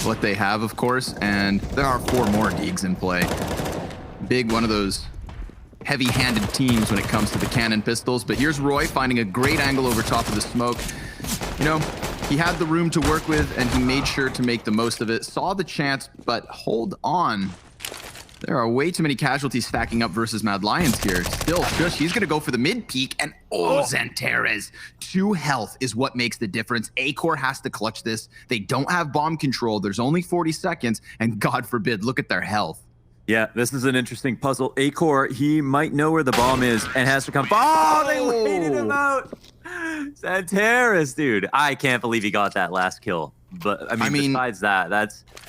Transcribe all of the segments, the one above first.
what they have, of course, and there are 4 more Deegs in play. Big, one of those heavy-handed teams when it comes to the cannon pistols, but here's Roy finding a great angle over top of the smoke. You know, he had the room to work with, and he made sure to make the most of it. Saw the chance, but hold on. There are way too many casualties stacking up versus Mad Lions here. Still, Shush, he's going to go for the mid peak, and XANTARES. 2 health is what makes the difference. A-Core has to clutch this. They don't have bomb control. There's only 40 seconds, and God forbid, look at their health. Yeah, this is an interesting puzzle. A-Core, he might know where the bomb is and has to come. Oh, they waited him out. XANTARES, dude. I can't believe he got that last kill. But, I mean besides that,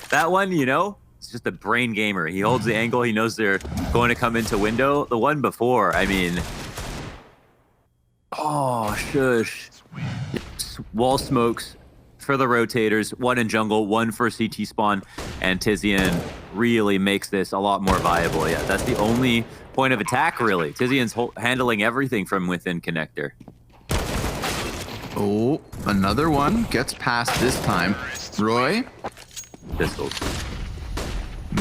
that one, you know, it's just a brain gamer. He holds the angle. He knows they're going to come into window. The one before, I mean... Oh, Shush. Wall smokes for the rotators. 1 in jungle, 1 for CT spawn. And Tizian really makes this a lot more viable. Yeah, that's the only point of attack, really. Tizian's handling everything from within connector. Oh, another one gets past this time. Roy? Pistols.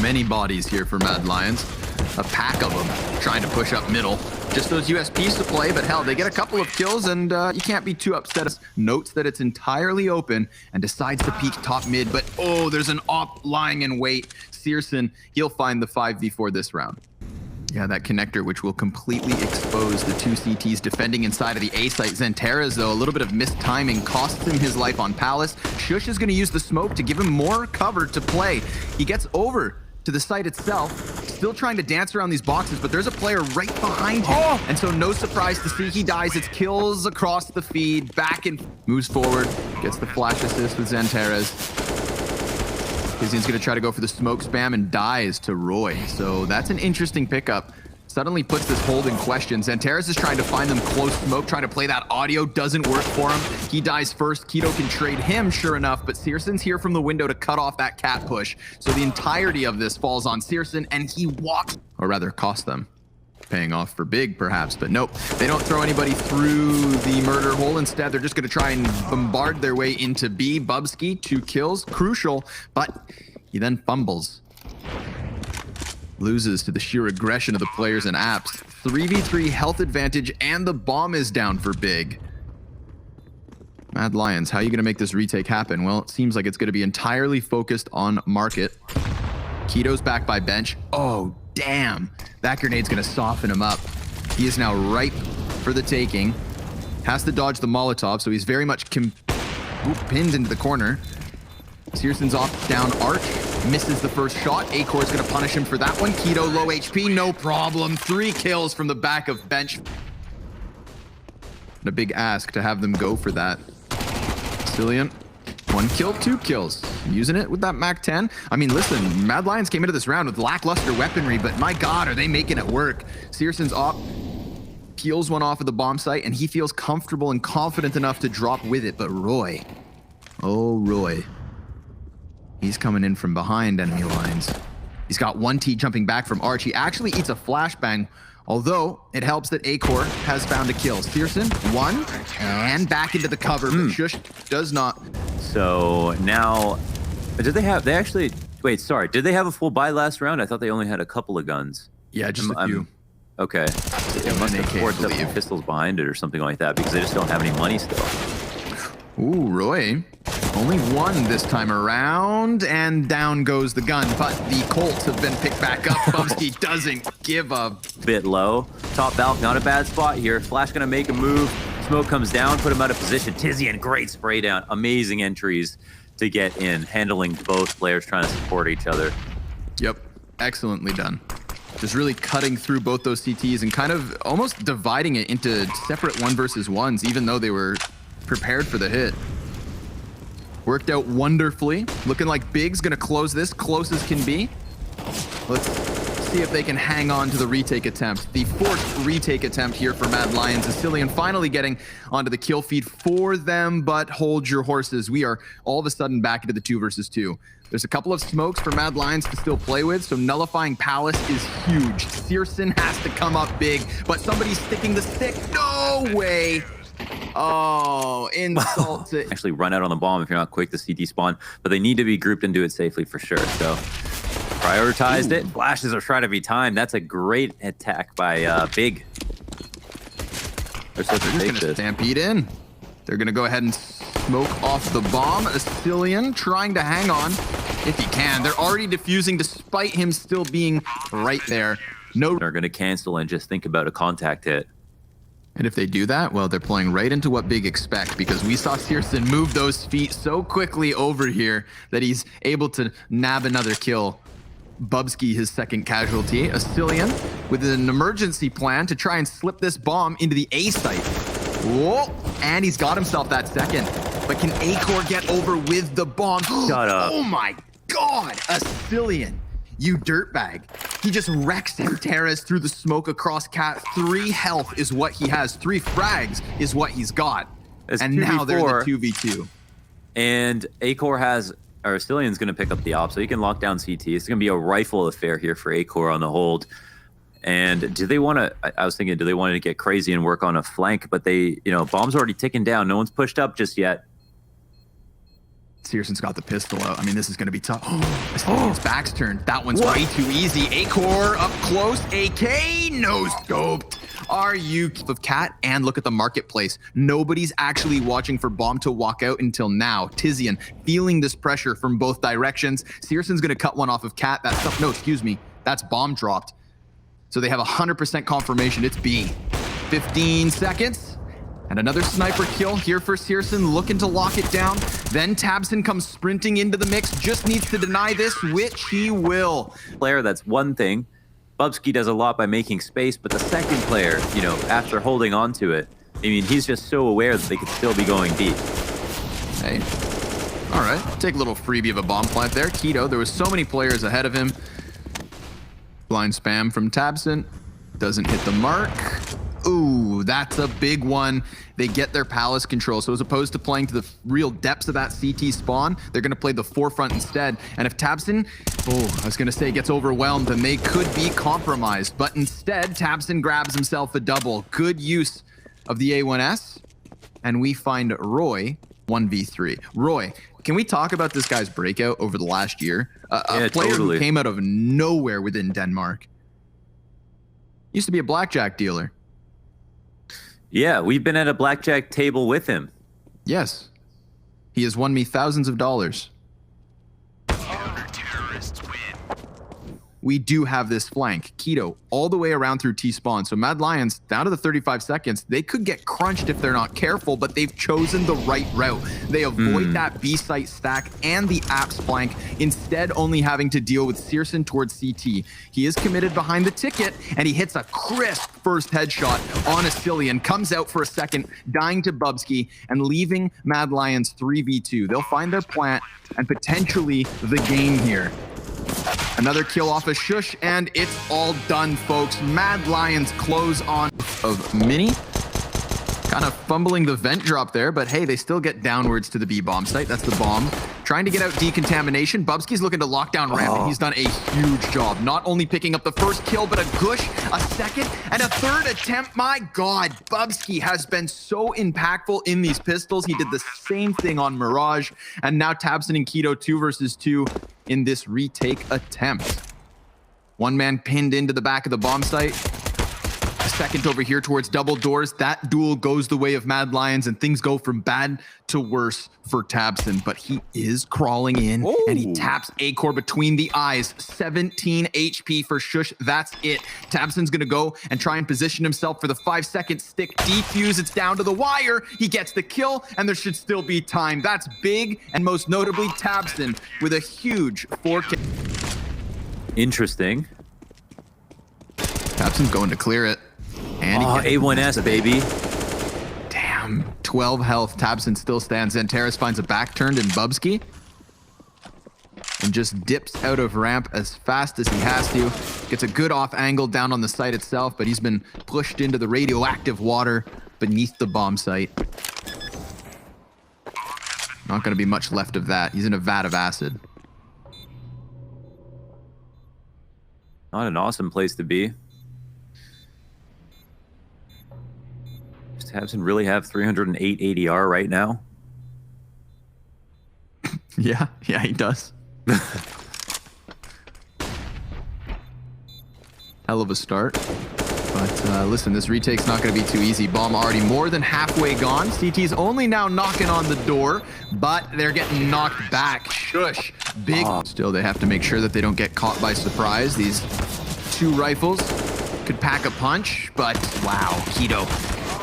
Many bodies here for Mad Lions. A pack of them trying to push up middle. Just those USPs to play, but hell, they get a couple of kills, and you can't be too upset. Notes that it's entirely open and decides to peek top mid, but oh, there's an op lying in wait. Searson, he'll find the 5v4 this round. Yeah, that connector, which will completely expose the 2 CTs defending inside of the A site. XANTARES, though, a little bit of missed timing costs him his life on Palace. Shush is going to use the smoke to give him more cover to play. He gets over to the site itself, still trying to dance around these boxes, but there's a player right behind him. And so no surprise to see he dies. It's kills across the feed, back and moves forward, gets the flash assist with XANTARES. Tizian's gonna try to go for the smoke spam and dies to Roy. So that's an interesting pickup. Suddenly puts this hold in question. XANTARES is trying to find them close smoke, trying to play that audio, doesn't work for him. He dies first. Keto can trade him, sure enough, but Searson's here from the window to cut off that cat push. So the entirety of this falls on Searson, and he walks, or rather cost them. Paying off for big, perhaps, but nope. They don't throw anybody through the murder hole. Instead, they're just gonna try and bombard their way into B. Bubsky, 2 kills, crucial, but he then fumbles. Loses to the sheer aggression of the players and apps. 3v3 health advantage, and the bomb is down for big. Mad Lions, how are you going to make this retake happen? Well, it seems like it's going to be entirely focused on market. Keto's back by bench. Oh, damn. That grenade's going to soften him up. He is now ripe for the taking. Has to dodge the Molotov, so he's very much pinned into the corner. Searson's off down arch. Misses the first shot. A-Core is going to punish him for that one. Keto low HP, no problem. 3 kills from the back of bench. And a big ask to have them go for that. Cillian, 1 kill, 2 kills. Using it with that MAC-10. I mean, listen, Mad Lions came into this round with lackluster weaponry, but my God, are they making it work? Searson's op peels one off of the bomb site, and he feels comfortable and confident enough to drop with it. But Roy, oh Roy. He's coming in from behind enemy lines. He's got 1T jumping back from Arch. He actually eats a flashbang, although it helps that A-Core has found a kill. Searson, 1, and back into the cover, but Shush does not. So now, did they actually, wait, sorry, did they have a full buy last round? I thought they only had a couple of guns. Yeah, just a few. Okay. They must have forced up some pistols behind it or something like that, because they just don't have any money still. Ooh, Roy. Only 1 this time around, and down goes the gun, but the Colts have been picked back up. Bumsky doesn't give a bit low. Top Valk, not a bad spot here. Flash gonna make a move. Smoke comes down, put him out of position. Tizian, great spray down. Amazing entries to get in, handling both players trying to support each other. Yep, excellently done. Just really cutting through both those CTs and kind of almost dividing it into separate 1 versus 1s, even though they were prepared for the hit. Worked out wonderfully. Looking like Big's gonna close this close as can be. Let's see if they can hang on to the retake attempt. The 4th retake attempt here for Mad Lions. Cillian finally getting onto the kill feed for them, but hold your horses. We are all of a sudden back into the 2 versus 2. There's a couple of smokes for Mad Lions to still play with, so nullifying Palace is huge. Searson has to come up big, but somebody's sticking the stick. No way! Oh, insult to... Actually run out on the bomb if you're not quick to CT spawn, but they need to be grouped and do it safely for sure. So prioritized it. Flashes are trying to be timed. That's a great attack by Big. They're supposed to take this. Stampede in. They're going to go ahead and smoke off the bomb. Astillion trying to hang on if he can. They're already defusing despite him still being right there. No. They're going to cancel and just think about a contact hit. And if they do that, well, they're playing right into what Big expect, because we saw Searson move those feet so quickly over here that he's able to nab another kill. Bubsky, his second casualty. Astillion with an emergency plan to try and slip this bomb into the A site. Whoa, and he's got himself that second. But can Acor get over with the bomb? Shut up. Oh my God, Astillion, you dirtbag. He just wrecks XANTARES through the smoke across Cat. 3 health is what he has. 3 frags is what he's got. It's and 2v4, now they're in the 2v2. And Acor has, or Astillion's going to pick up the op, so he can lock down CT. It's going to be a rifle affair here for Acor on the hold. And do they want to, I was thinking, do they want to get crazy and work on a flank? But they, you know, bomb's already ticking down. No one's pushed up just yet. Searson's got the pistol out. I mean, this is going to be tough. His back's turned. That one's way too easy. Acor up close. AK no scoped. Are you of Cat? And look at the marketplace. Nobody's actually watching for bomb to walk out until now. Tizian feeling this pressure from both directions. Searson's going to cut one off of Cat. That's stuff. No, excuse me. That's bomb dropped. So they have 100% confirmation it's B. 15 seconds. And another sniper kill here for Searson, looking to lock it down. Then tabseN comes sprinting into the mix, just needs to deny this, which he will. Player, that's one thing. Bubsky does a lot by making space, but the second player, you know, after holding on to it, I mean, he's just so aware that they could still be going deep. Hey, all right, take a little freebie of a bomb plant there. Keto, there was so many players ahead of him. Blind spam from tabseN, doesn't hit the mark. Ooh, that's a big one. They get their palace control. So as opposed to playing to the real depths of that CT spawn, they're going to play the forefront instead. And if tabseN, I was going to say, gets overwhelmed, then they could be compromised. But instead, tabseN grabs himself a double. Good use of the A1S. And we find Roy 1v3. Roy, can we talk about this guy's breakout over the last year? A player who came out of nowhere within Denmark. Used to be a blackjack dealer. Yeah, we've been at a blackjack table with him. Yes. He has won me thousands of dollars. We do have this flank. Keto all the way around through T-spawn. So Mad Lions, down to the 35 seconds, they could get crunched if they're not careful, but they've chosen the right route. They avoid that B-site stack and the apps flank, instead only having to deal with Searson towards CT. He is committed behind the ticket, and he hits a crisp first headshot on Astillion, comes out for a second, dying to Bubsky, and leaving Mad Lions 3v2. They'll find their plant and potentially the game here. Another kill off of Shush, and it's all done, folks. Mad Lions close on of Mini. Kind of fumbling the vent drop there, but hey, they still get downwards to the B bomb site. That's the bomb. Trying to get out decontamination. Bubsky's looking to lock down ramp, and he's done a huge job. Not only picking up the first kill, but a gush, a second, and a third attempt. My God, Bubsky has been so impactful in these pistols. He did the same thing on Mirage, and now tabseN and Keto 2 versus 2 in this retake attempt. One man pinned into the back of the bomb site. A second over here towards double doors. That duel goes the way of Mad Lions, and things go from bad to worse for tabseN, but he is crawling in. Ooh. And he taps Acor between the eyes. 17 HP for Shush. That's it. tabseN's gonna go and try and position himself for the 5-second stick defuse. It's down to the wire. He gets the kill, and there should still be time. That's big, and most notably tabseN with a huge 4K. Interesting. tabseN's going to clear it. And A1S, baby. Damn. 12 health. tabseN still stands. XANTARES finds a back turned in Bubsky. And just dips out of ramp as fast as he has to. Gets a good off angle down on the site itself, but he's been pushed into the radioactive water beneath the bomb site. Not going to be much left of that. He's in a vat of acid. Not an awesome place to be. Tabson really have 308 ADR right now? Yeah, he does. Hell of a start. But listen, this retake's not going to be too easy. Bomb already more than halfway gone. CT's only now knocking on the door, but they're getting knocked back. Shush. Big. Still, they have to make sure that they don't get caught by surprise. These 2 rifles could pack a punch, but wow, Keto.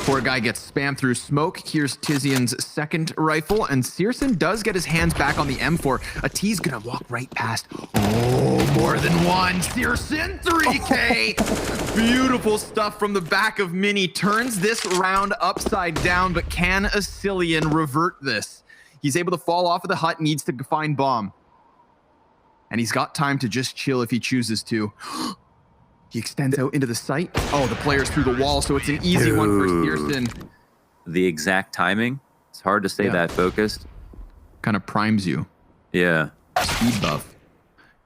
Poor guy gets spammed through smoke. Here's Tizian's second rifle, and Searson does get his hands back on the M4. A T's gonna walk right past. Oh, more than one. Searson, 3K. Beautiful stuff from the back of Mini. Turns this round upside down, but can Asilian revert this? He's able to fall off of the hut, needs to find bomb. And he's got time to just chill if he chooses to. He extends out into the site. Oh, the player's through the wall, so it's an easy one for Searson. The exact timing. It's hard to stay that focused. Kind of primes you. Yeah. Speed buff.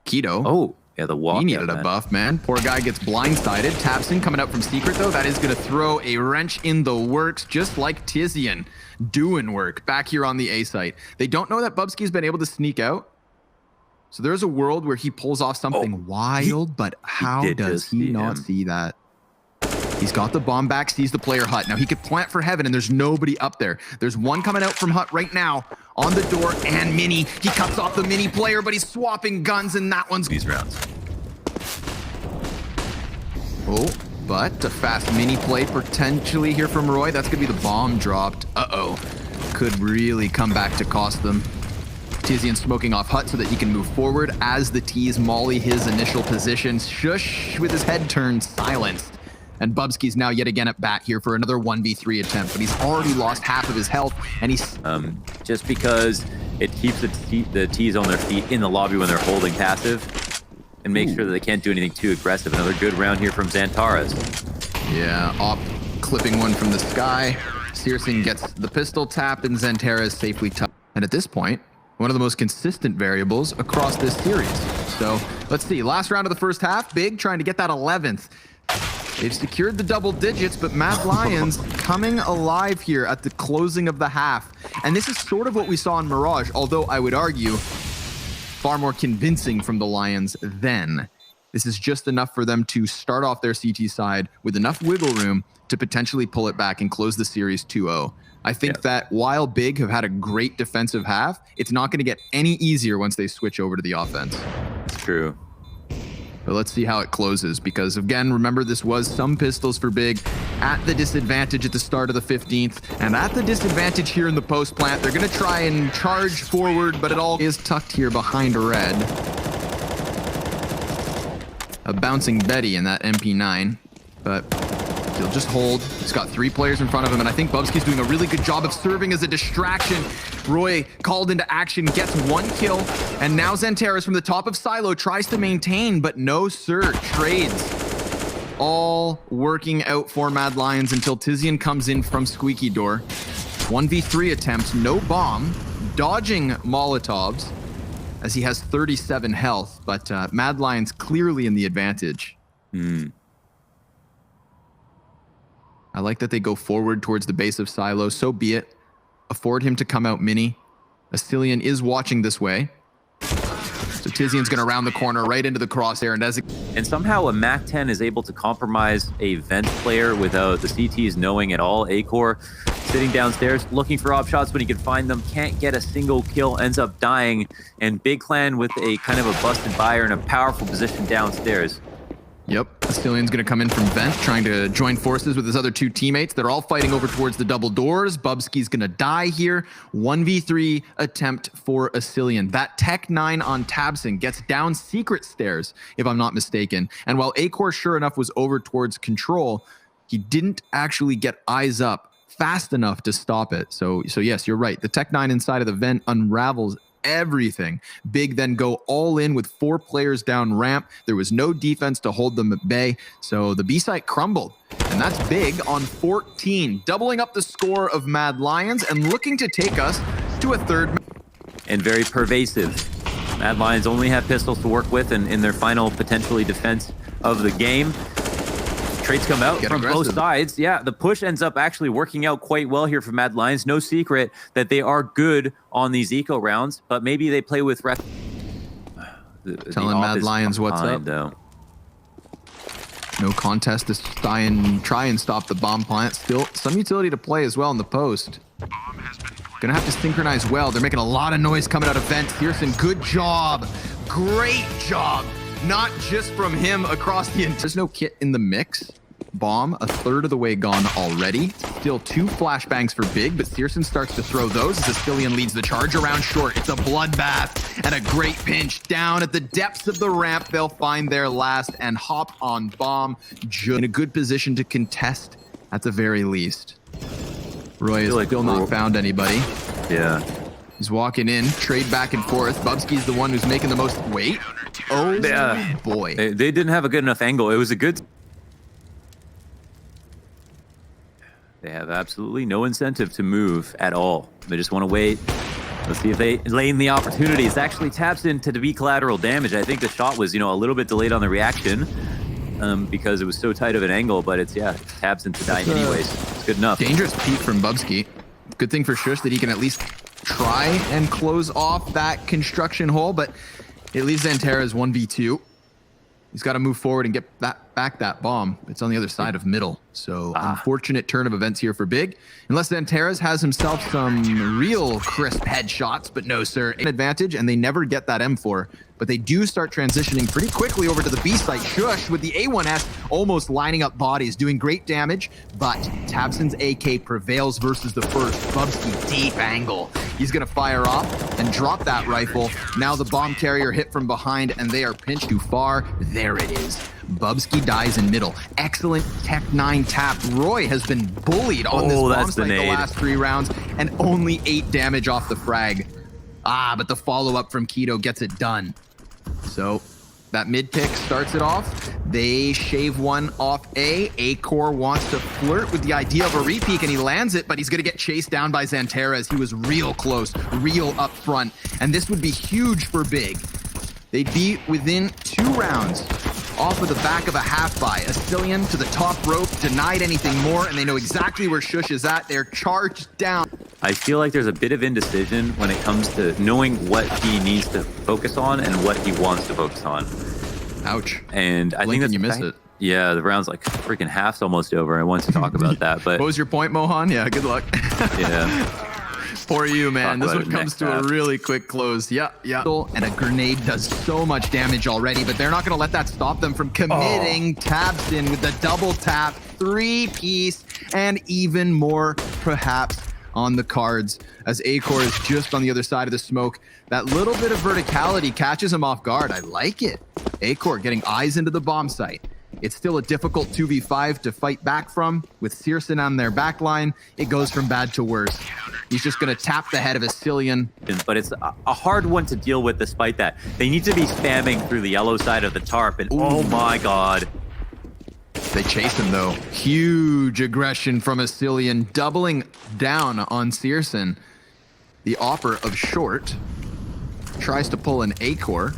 Keto. Oh, yeah, the walk. He needed a buff, man. Poor guy gets blindsided. Tabson coming out from secret, though. That is going to throw a wrench in the works, just like Tizian doing work back here on the A site. They don't know that Bubsky's been able to sneak out. So there's a world where he pulls off something wild, but how does he not see that? He's got the bomb back, sees the player hut. Now he could plant for heaven, and there's nobody up there. There's one coming out from hut right now on the door, and Mini. He cuts off the Mini player, but he's swapping guns, and that one's these rounds. Oh, but a fast Mini play potentially here from Roy. That's going to be the bomb dropped. Uh-oh. Could really come back to cost them. Tizian smoking off hut so that he can move forward as the T's molly his initial position. Shush, with his head turned, silenced. And Bubsky's now yet again at bat here for another 1v3 attempt, but he's already lost half of his health, and he's... Just because it keeps the T's on their feet in the lobby when they're holding passive, and make sure that they can't do anything too aggressive. Another good round here from XANTARES. Yeah, Op clipping one from the sky. Searson gets the pistol tap, and XANTARES safely tucked. And at this point, one of the most consistent variables across this series. So let's see, last round of the first half, Big trying to get that 11th. They've secured the double digits, but Mad Lions coming alive here at the closing of the half. And this is sort of what we saw in Mirage, although I would argue far more convincing from the Lions then. This is just enough for them to start off their CT side with enough wiggle room to potentially pull it back and close the series 2-0. I think that while Big have had a great defensive half, it's not going to get any easier once they switch over to the offense. It's true. But let's see how it closes, because again, remember, this was some pistols for Big at the disadvantage at the start of the 15th, and at the disadvantage here in the post plant. They're going to try and charge forward, but it all is tucked here behind red. A bouncing Betty in that MP9, but he'll just hold. He's got 3 players in front of him, and I think Bubsky's doing a really good job of serving as a distraction. Roy called into action, gets 1 kill, and now XANTARES from the top of Silo tries to maintain, but no sir, trades. All working out for Mad Lions until Tizian comes in from Squeaky Door. 1v3 attempts, no bomb, dodging Molotovs, as he has 37 health, but Mad Lions clearly in the advantage. I like that they go forward towards the base of Silo. So be it. Afford him to come out Mini. Asilian is watching this way. So Tizian's going to round the corner right into the crosshair. And somehow a MAC-10 is able to compromise a vent player without the CTs knowing at all. A-Core sitting downstairs looking for op shots when he can find them. Can't get a single kill. Ends up dying. And Big Clan with a kind of a busted buyer in a powerful position downstairs. Yep, Asilian's going to come in from vent, trying to join forces with his other 2 teammates. They're all fighting over towards the double doors. Bubsky's going to die here. 1v3 attempt for Asilian. That Tech 9 on Tabson gets down secret stairs, if I'm not mistaken. And while A-Core sure enough was over towards control, he didn't actually get eyes up fast enough to stop it. So yes, you're right. The Tech 9 inside of the vent unravels everything. Big then go all in with 4 players down ramp. There was no defense to hold them at bay, so the B site crumbled, and that's Big on 14, doubling up the score of Mad Lions and looking to take us to a 3rd. And very pervasive. Mad Lions only have pistols to work with in their final potentially defense of the game. Trades come out Get from both aggressive. sides. Yeah, the push ends up actually working out quite well here for Mad Lions. No secret that they are good on these eco rounds, but maybe they play with ref. Telling Mad Lions what's up. Though. No contest to try and stop the bomb plant. Still some utility to play as well in the post. Gonna have to synchronize well. They're making a lot of noise coming out of vent. Pearson, good job. Great job. Not just from him across the entire. There's no kit in the mix. Bomb, a third of the way gone already. Still 2 flashbangs for big, but Searson starts to throw those as Astillion leads the charge around short. It's a bloodbath and a great pinch. Down at the depths of the ramp, they'll find their last and hop on bomb. In a good position to contest at the very least. Roy has still not found anybody. Yeah. He's walking in, trade back and forth. Bubsky's the one who's making the most weight. Oh, boy. They didn't have a good enough angle. It was a good... They have absolutely no incentive to move at all. They just want to wait. Let's see if they lay in the opportunities. Actually taps into to be collateral damage. I think the shot was, a little bit delayed on the reaction because it was so tight of an angle, but it's, taps into die anyways. It's good enough. Dangerous peek from Bubsky. Good thing for Shush that he can at least try and close off that construction hole, but it leaves XANTARES 1v2. He's got to move forward and get back that bomb. It's on the other side of middle. So unfortunate turn of events here for Big. Unless XANTARES has himself some real crisp headshots, but no, sir. An advantage, and they never get that M4. But they do start transitioning pretty quickly over to the B site. Shush with the A1S almost lining up bodies, doing great damage. But Tabson's AK prevails versus the first. Bubsky deep angle. He's going to fire off and drop that rifle. Now the bomb carrier hit from behind, and they are pinched too far. There it is. Bubsky dies in middle. Excellent Tech 9 tap. Roy has been bullied on this bomb site the last 3 rounds, and only 8 damage off the frag. But the follow-up from Keto gets it done. So that mid pick starts it off. They shave one off A. A-Core wants to flirt with the idea of a repeat, and he lands it, but he's going to get chased down by XANTARES. He was real close, real up front, and this would be huge for Big. They'd be within 2 rounds off of the back of a half-buy. Astillion to the top rope, denied anything more, and they know exactly where Shush is at. They're charged down. I feel like there's a bit of indecision when it comes to knowing what he needs to focus on and what he wants to focus on. Ouch. And I think that's you missed it. Yeah, the round's like freaking half's almost over. I want to talk about that, but what was your point, Mohan? Yeah, good luck. Yeah. For you, man. This one comes to half. a really quick close. Yeah. And a grenade does so much damage already, but they're not going to let that stop them from committing. Tabson with the double tap, 3-piece, and even more, perhaps, on the cards as A-Core is just on the other side of the smoke. That little bit of verticality catches him off guard. I like it. A-Core getting eyes into the bomb site. It's still a difficult 2v5 to fight back from. With Searson on their back line, it goes from bad to worse. He's just going to tap the head of Astillion. But it's a hard one to deal with despite that. They need to be spamming through the yellow side of the tarp, and oh my god. They chase him, though. Huge aggression from Astillion, doubling down on Searson. The offer of short tries to pull an A-Core.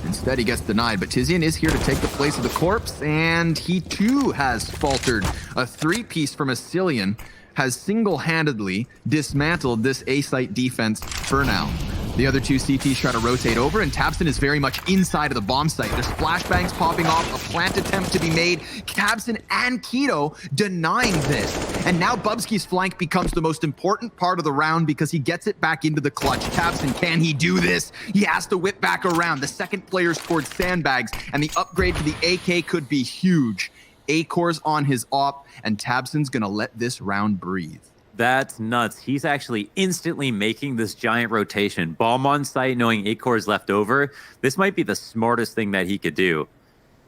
Instead, he gets denied, but Tizian is here to take the place of the corpse, and he too has faltered. A 3-piece from Astillion has single-handedly dismantled this A-site defense for now. The other 2 CTs try to rotate over, and Tabson is very much inside of the bomb site. There's flashbangs popping off, a plant attempt to be made. Tabson and Keto denying this. And now Bubsky's flank becomes the most important part of the round because he gets it back into the clutch. Tabson, can he do this? He has to whip back around. The second player's towards sandbags, and the upgrade to the AK could be huge. A-Core's on his op, and Tabson's gonna let this round breathe. That's nuts. He's actually instantly making this giant rotation. Bomb on site, knowing A-Core is left over. This might be the smartest thing that he could do.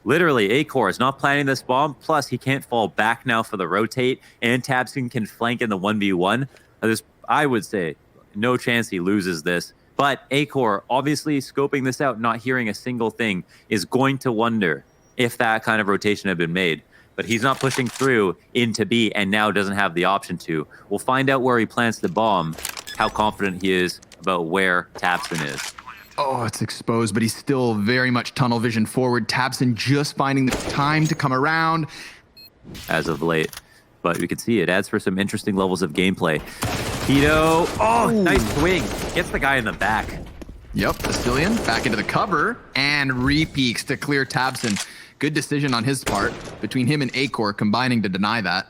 Literally, A-Core is not planning this bomb. Plus, he can't fall back now for the rotate, and Tabson can flank in the 1v1. I would say, no chance he loses this. But A-Core, obviously scoping this out, not hearing a single thing, is going to wonder if that kind of rotation had been made. But he's not pushing through into B and now doesn't have the option to. We'll find out where he plants the bomb, how confident he is about where Tabson is. Oh, it's exposed, but he's still very much tunnel vision forward. tabseN just finding the time to come around. As of late. But we can see it adds for some interesting levels of gameplay. Keto. Oh, Ooh. nice swing. Gets the guy in the back. Yep, Basilian back into the cover and repeaks to clear tabseN. Good decision on his part between him and Acor combining to deny that.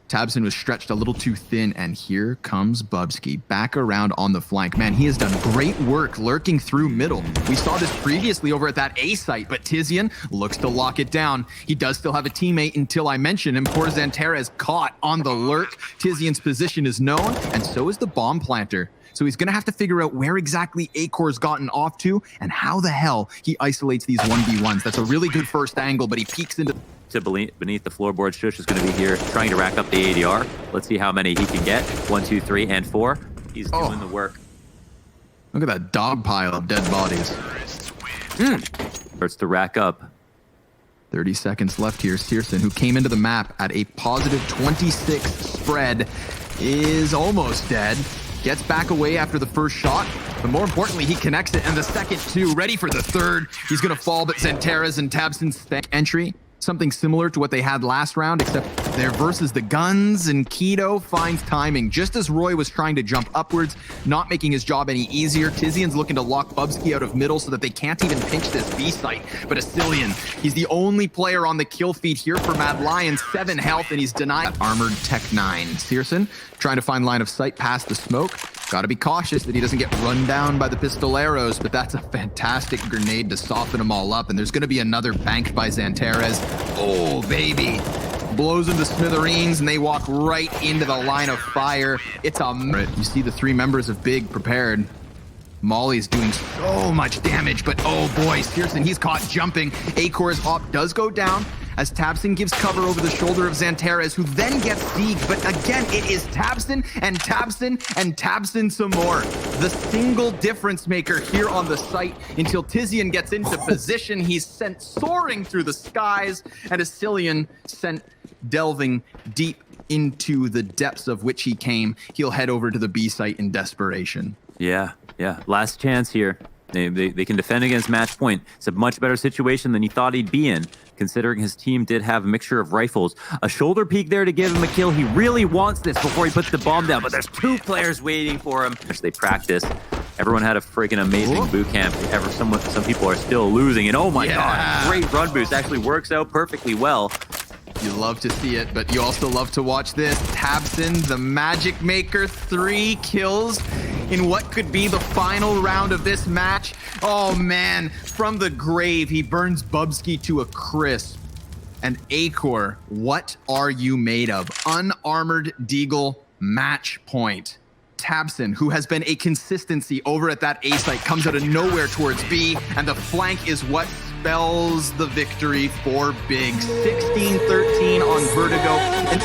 tabseN was stretched a little too thin, and here comes Bubsky back around on the flank. Man, he has done great work lurking through middle. We saw this previously over at that A site, but Tizian looks to lock it down. He does still have a teammate until I mention him. Poor XANTARES caught on the lurk. Tizian's position is known, and so is the bomb planter. So he's going to have to figure out where exactly Acor's gotten off to and how the hell he isolates these 1v1s. That's a really good first angle, but he peeks into... beneath the floorboard. Shush is going to be here trying to rack up the ADR. Let's see how many he can get. 1, 2, 3, and 4. He's doing the work. Look at that dog pile of dead bodies. Starts to rack up. 30 seconds left here. seyirler, who came into the map at a positive 26 spread, is almost dead. Gets back away after the first shot, but more importantly, he connects it, and the second too, ready for the third. He's gonna fall, but XANTARES and tabseN's entry, something similar to what they had last round, except they're versus the guns, and Keto finds timing. Just as Roy was trying to jump upwards, not making his job any easier, Tizian's looking to lock Bubsky out of middle so that they can't even pinch this B site. But Asilian, he's the only player on the kill feed here for Mad Lions, 7 health, and he's denied armored Tech 9. seyirler trying to find line of sight past the smoke. Gotta be cautious that he doesn't get run down by the pistoleros, but that's a fantastic grenade to soften them all up, and there's gonna be another banked by XANTARES. Oh, baby. Blows into smithereens, and they walk right into the line of fire. It's a... You see the 3 members of Big prepared. Molly's doing so much damage, but oh boy, seyirler, he's caught jumping. Acor's op does go down as tabseN gives cover over the shoulder of XANTARES, who then gets Siege. But again, it is tabseN and tabseN and tabseN some more. The single difference maker here on the site until Tizian gets into position. He's sent soaring through the skies, and Asilian sent delving deep into the depths of which he came. He'll head over to the B site in desperation. Yeah. Last chance here. They can defend against match point. It's a much better situation than he thought he'd be in, considering his team did have a mixture of rifles. A shoulder peek there to give him a kill. He really wants this before he puts the bomb down, but there's 2 players waiting for him. They practice. Everyone had a freaking amazing boot camp. Some people are still losing, and oh my god, great run boost. Actually works out perfectly well. You love to see it, but you also love to watch this. tabseN, the magic maker, 3 kills in what could be the final round of this match. Oh man, from the grave, he burns Bubsky to a crisp. And Acor, what are you made of? Unarmored Deagle, match point. tabseN, who has been a consistency over at that A site, comes out of nowhere towards B, and the flank is what spells the victory for Big. 16-13 on Vertigo. And